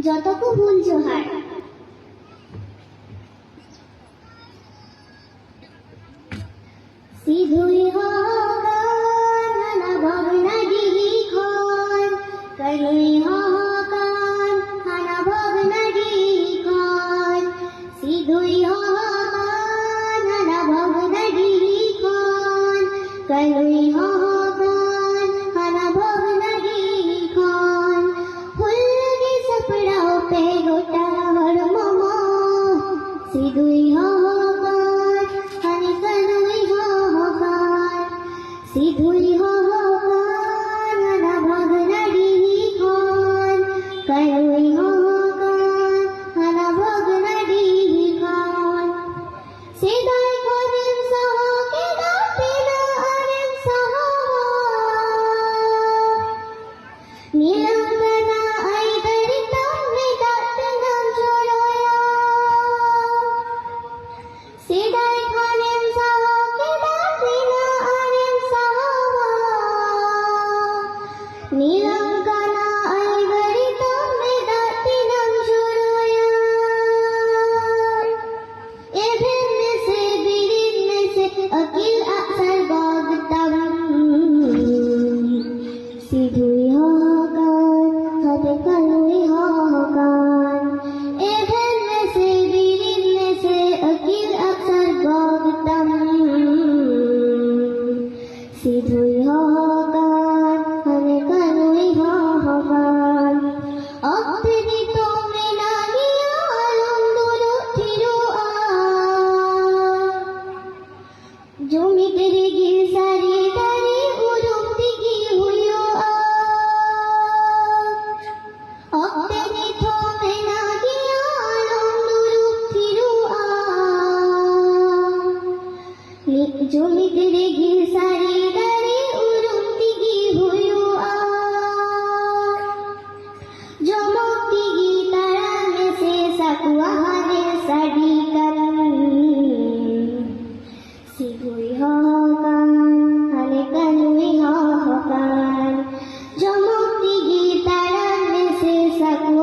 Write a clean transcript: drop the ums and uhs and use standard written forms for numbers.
যতকু ভুল জোহার। সিধুই হকান হানা ভগনা ডিহি খন, কনুই হকান হানা ভগনা ডিহি খন। সিধুই হকান হানা ভগনা ডিহি খন, কনুই হকান হানা ভগনা ডিহি খন। ফুলগি সপড়াও পে গোটা হর মমো, সিধুই হকান হানি কনুই হকান। সিধুই হকান হানা ভগনা ডিহি খন, কনুই হকান হানা ভগনা ডিহি খন। সেদাই করেন সহকে দাপে না আরেন সহ, নীলাঙ্গনা আই দরিতাম মেদাতে নাম জড়য়া। সেদাই করেন সহকে দাপে না আরেন সহ, নীলাঙ্গনা আই দরিতাম মেদাতে নাম জড়য়া। এভেন মেসে বিরিন মেসে अकिल अक्सर बागतम, সিধুই হকান হবে কনুই হকান। এভেন মেসে বিরিন মেসে अकिल अक्सर बागतम, সিধুই হকান হবে কনুই হকান। অক্তেরি তোমে নাগিয়া আলন্দুরু থিরুয়া, জমি তেরে গির সারি দারি উরুম দিগি হুইও আ। অক্তেরি তোমে নাগিয়া আলন্দুরু থিরুয়া, জমি তেরে গির সারি দারি উরুম দিগি হুইও আ। জমক দিগি তারা মেসে সাকুয়া হারে সাডি কান, সিধুই হকান হানে কনুই হকান। জমক দিগি তারা মেসে সাকুয়া